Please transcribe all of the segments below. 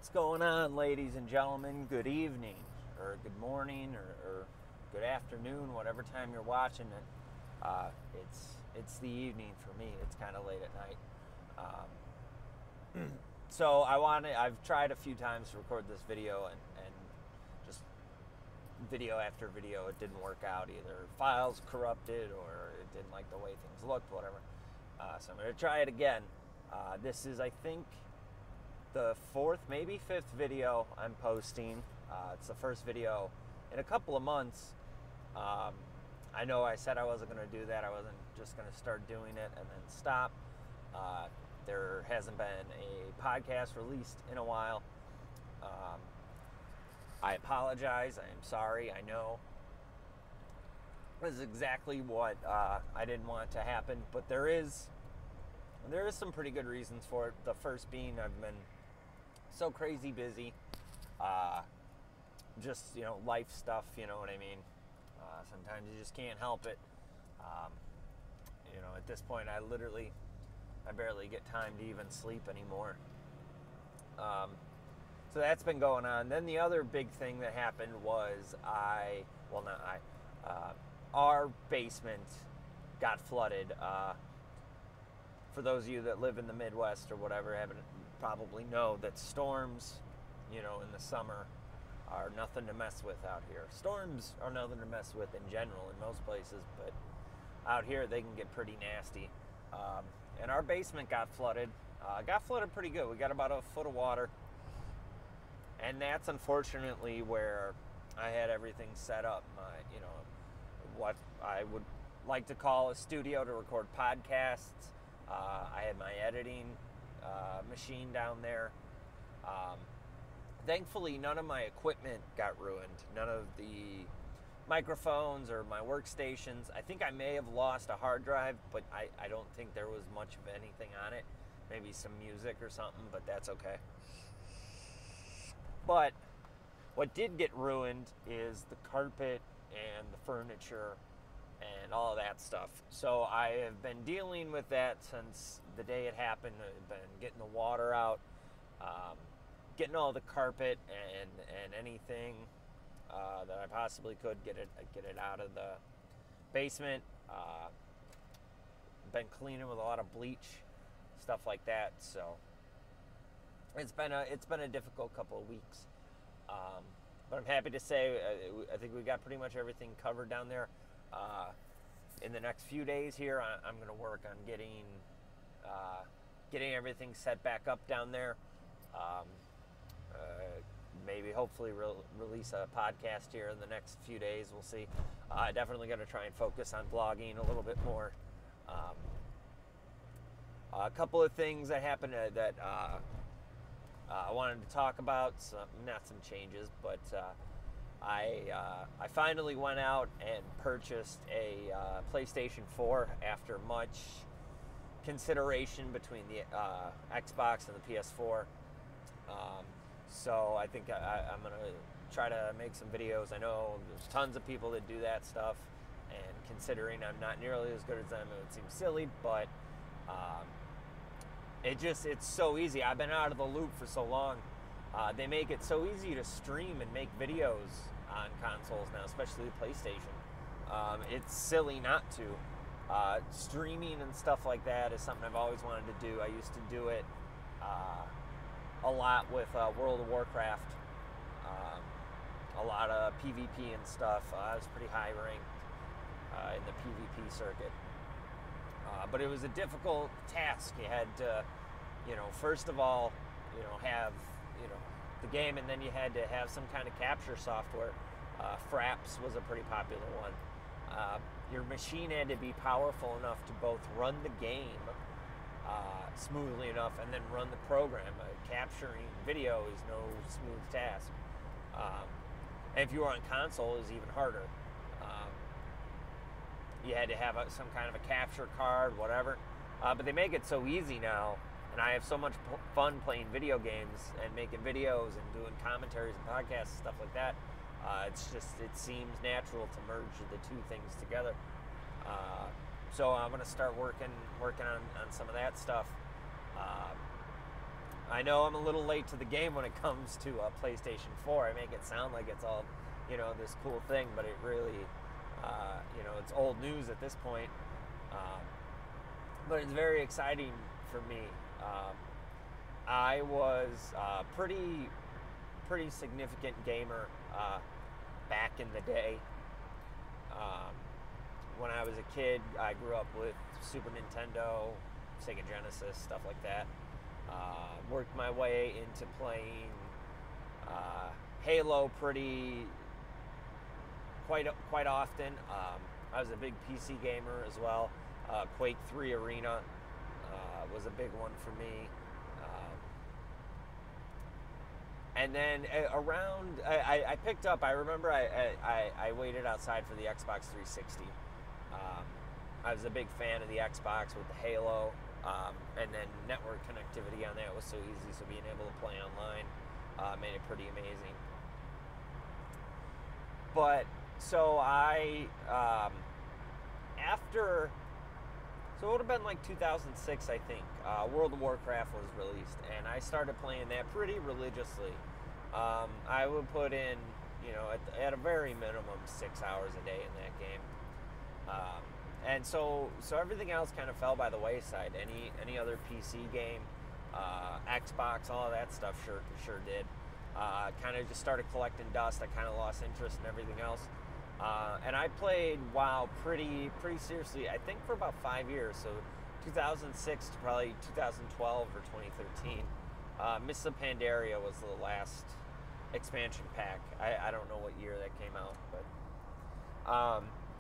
What's going on, ladies and gentlemen? Good evening, or good morning, or good afternoon, whatever time you're watching it. It's the evening for me. It's kind of late at night. So I've tried a few times to record this video and just video after video. It didn't work out. Either files corrupted or it didn't like the way things looked, whatever. So I'm going to try it again. This is, I think, the fourth, maybe fifth video I'm posting. It's the first video in a couple of months. I know I said I wasn't going to do that. I wasn't just going to start doing it and then stop. There hasn't been a podcast released in a while. I apologize. I am sorry. I know this is exactly what I didn't want to happen, but there is some pretty good reasons for it. The first being I've been so crazy busy, just, life stuff, you know what I mean? Sometimes you just can't help it. At this point, I barely get time to even sleep anymore. So that's been going on. Then the other big thing that happened was our basement got flooded. For those of you that live in the Midwest or whatever, probably know that storms, in the summer are nothing to mess with out here. Storms are nothing to mess with in general in most places, but out here they can get pretty nasty. And our basement got flooded. Got flooded pretty good. We got about a foot of water. And that's unfortunately where I had everything set up. What I would like to call a studio to record podcasts. I had my editing machine down there. Thankfully, none of my equipment got ruined. None of the microphones or my workstations. I think I may have lost a hard drive, but I don't think there was much of anything on it. Maybe some music or something, but that's okay. But what did get ruined is the carpet and the furniture and all of that stuff. So I have been dealing with that since the day it happened. I've been getting the water out, getting all the carpet and anything that I possibly could get it out of the basement. Been cleaning with a lot of bleach, stuff like that. So it's been a difficult couple of weeks, but I'm happy to say I think we got pretty much everything covered down there. In the next few days here, I'm going to work on getting everything set back up down there. Maybe hopefully release a podcast here in the next few days. We'll see. Definitely going to try and focus on vlogging a little bit more. A couple of things that happened that I wanted to talk about. Not some changes, but I finally went out and purchased a PlayStation 4 after much consideration between the Xbox and the PS4. So I think I'm going to try to make some videos. I know there's tons of people that do that stuff, and considering I'm not nearly as good as them, it would seem silly, but it's so easy. I've been out of the loop for so long. They make it so easy to stream and make videos on consoles now, especially the PlayStation. It's silly not to. Streaming and stuff like that is something I've always wanted to do. I used to do it a lot with World of Warcraft, a lot of PvP and stuff. I was pretty high ranked in the PvP circuit. But it was a difficult task. You had to, first of all, have, the game, and then you had to have some kind of capture software. Fraps was a pretty popular one. Your machine had to be powerful enough to both run the game smoothly enough and then run the program. Capturing video is no smooth task. And if you were on console, it was even harder. You had to have some kind of a capture card, whatever. But they make it so easy now, and I have so much fun playing video games and making videos and doing commentaries and podcasts and stuff like that. It seems natural to merge the two things together. So I'm going to start working on some of that stuff. I know I'm a little late to the game when it comes to PlayStation 4. I make it sound like it's all, this cool thing, but it really, it's old news at this point. But it's very exciting for me. I was a pretty significant gamer back in the day. When I was a kid, I grew up with Super Nintendo, Sega Genesis, stuff like that. Worked my way into playing Halo quite often. I was a big PC gamer as well. Quake 3 Arena was a big one for me. And then I picked up, I remember I waited outside for the Xbox 360. I was a big fan of the Xbox with the Halo, and then network connectivity on that was so easy, so being able to play online made it pretty amazing. But, so so it would have been like 2006, I think. World of Warcraft was released, and I started playing that pretty religiously. I would put in, at a very minimum, 6 hours a day in that game. And so everything else kind of fell by the wayside. Any other PC game, Xbox, all of that stuff sure did. Kind of just started collecting dust. I kind of lost interest in everything else. And I played WoW pretty seriously, I think for about 5 years, so 2006 to probably 2012 or 2013. Mists of Pandaria was the last expansion pack. I don't know what year that came out, but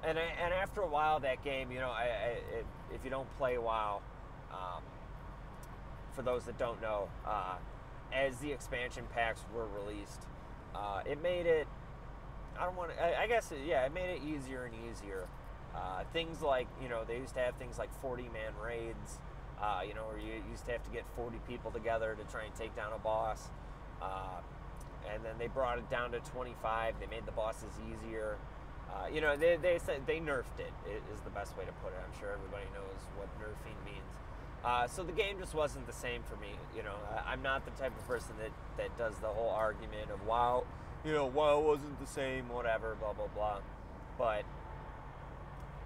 and after a while, that game, if you don't play WoW, for those that don't know, as the expansion packs were released, it made it. It made it easier and easier. Things like, they used to have things like 40-man raids, where you used to have to get 40 people together to try and take down a boss. And then they brought it down to 25. They made the bosses easier. They said they nerfed it, is the best way to put it. I'm sure everybody knows what nerfing means. So the game just wasn't the same for me. I'm not the type of person that does the whole argument of WoW. WoW wasn't the same, whatever, blah, blah, blah. But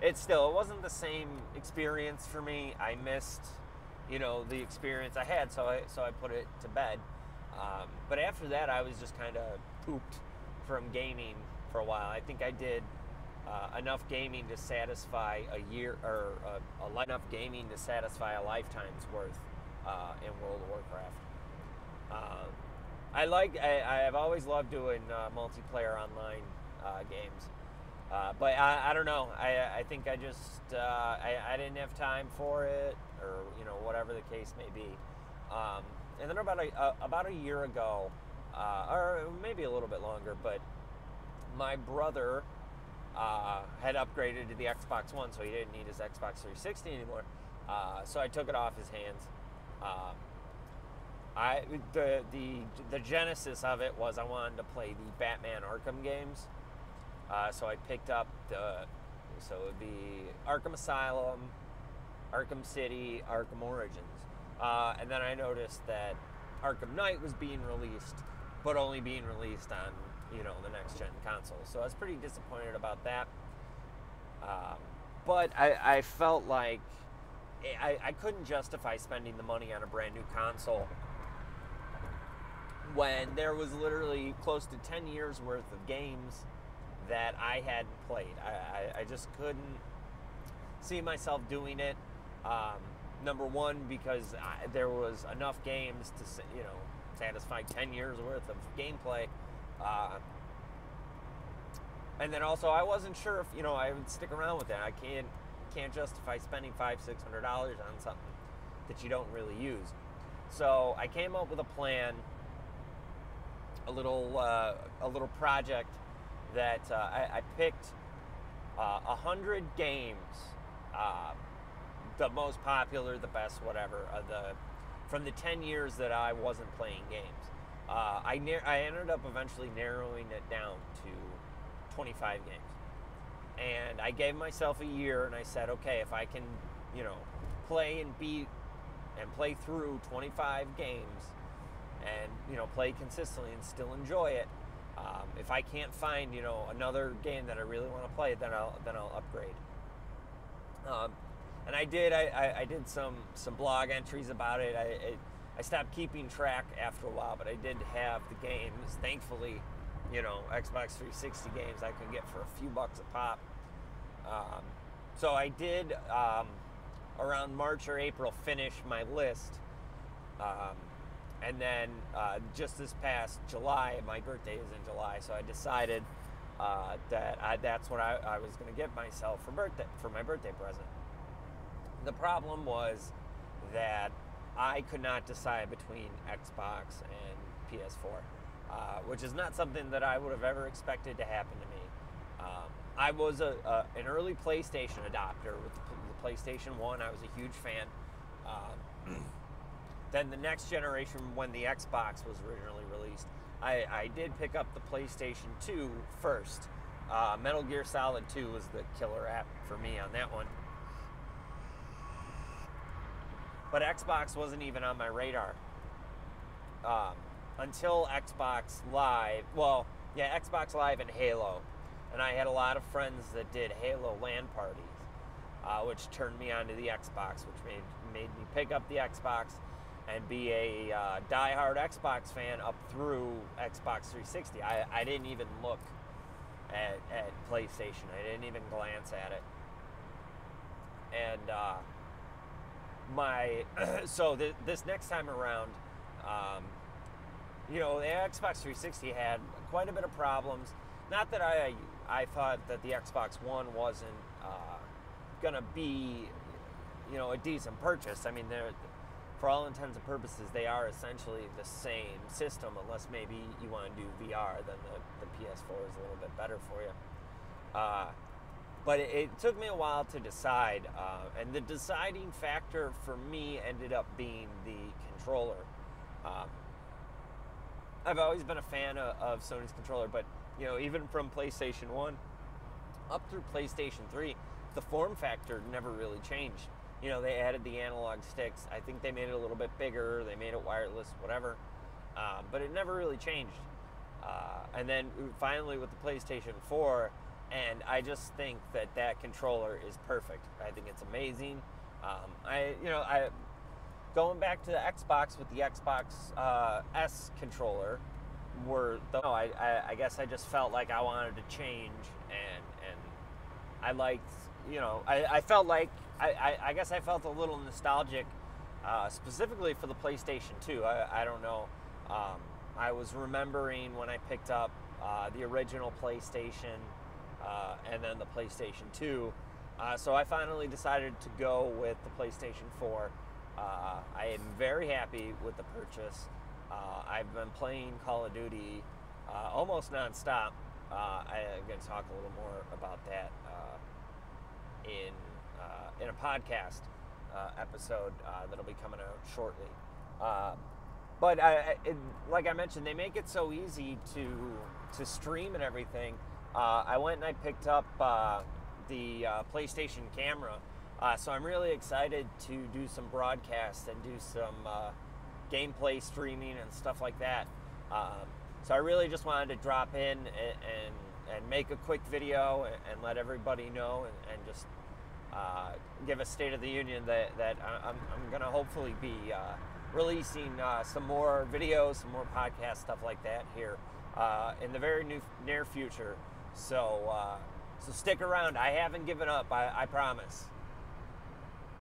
it wasn't the same experience for me. I missed, the experience I had, so I put it to bed. But after that, I was just kind of pooped from gaming for a while. I think I did enough gaming to satisfy enough gaming to satisfy a lifetime's worth in World of Warcraft. I've always loved doing multiplayer online games, but I don't know. I think I just I didn't have time for it, or whatever the case may be. And then about a year ago, or maybe a little bit longer, but my brother had upgraded to the Xbox One, so he didn't need his Xbox 360 anymore. So I took it off his hands. The genesis of it was I wanted to play the Batman Arkham games. So I picked up so it would be Arkham Asylum, Arkham City, Arkham Origins. And then I noticed that Arkham Knight was being released, but only being released on, the next gen console. So I was pretty disappointed about that. But I felt like I couldn't justify spending the money on a brand new console when there was literally close to 10 years worth of games that I hadn't played. I just couldn't see myself doing it. Number one, because there was enough games to, satisfy 10 years worth of gameplay. And then also, I wasn't sure if, I would stick around with that. I can't justify spending $500-600 on something that you don't really use. So I came up with a plan, a little project that I picked 100 games, the most popular, the best, whatever, from the 10 years that I wasn't playing games. I ended up eventually narrowing it down to 25 games. And I gave myself a year, and I said, okay, if I can, play and beat and play through 25 games and play consistently and still enjoy it. If I can't find another game that I really want to play, then I'll upgrade. And I did some blog entries about it. I stopped keeping track after a while, but I did have the games. Thankfully, Xbox 360 games I could get for a few bucks a pop. So I did, around March or April, finish my list. And then just this past July, my birthday is in July, so I decided that's what I was going to get myself for my birthday present. The problem was that I could not decide between Xbox and PS4, which is not something that I would have ever expected to happen to me. I was an early PlayStation adopter with the PlayStation 1. I was a huge fan. Then the next generation, when the Xbox was originally released, I did pick up the PlayStation 2 first. Metal Gear Solid 2 was the killer app for me on that one. But Xbox wasn't even on my radar until Xbox Live. Well, yeah, Xbox Live and Halo. And I had a lot of friends that did Halo LAN parties, which turned me on to the Xbox, which made me pick up the Xbox and be a diehard Xbox fan up through Xbox 360. I didn't even look at PlayStation. I didn't even glance at it. And this next time around, the Xbox 360 had quite a bit of problems. Not that I thought that the Xbox One wasn't gonna be, a decent purchase. I mean, for all intents and purposes, they are essentially the same system, unless maybe you want to do VR, then the PS4 is a little bit better for you. But it took me a while to decide, and the deciding factor for me ended up being the controller. I've always been a fan of Sony's controller, but even from PlayStation 1 up through PlayStation 3, the form factor never really changed. They added the analog sticks. I think they made it a little bit bigger. They made it wireless, whatever. But it never really changed. And then finally with the PlayStation 4, and I just think that controller is perfect. I think it's amazing. Going back to the Xbox with the Xbox S controller, I guess I just felt like I wanted to change, and I liked, I felt like, I guess I felt a little nostalgic, specifically for the PlayStation 2. I don't know. I was remembering when I picked up the original PlayStation and then the PlayStation 2. So I finally decided to go with the PlayStation 4. I am very happy with the purchase. I've been playing Call of Duty almost nonstop. I'm going to talk a little more about that in a podcast episode that'll be coming out shortly. But like I mentioned, they make it so easy to stream and everything. I went and I picked up the PlayStation camera. So I'm really excited to do some broadcasts and do some gameplay streaming and stuff like that. So I really just wanted to drop in and make a quick video and let everybody know and just give a State of the Union that I'm going to hopefully be releasing some more videos, some more podcast stuff like that here in the very near future. So stick around. I haven't given up, I promise.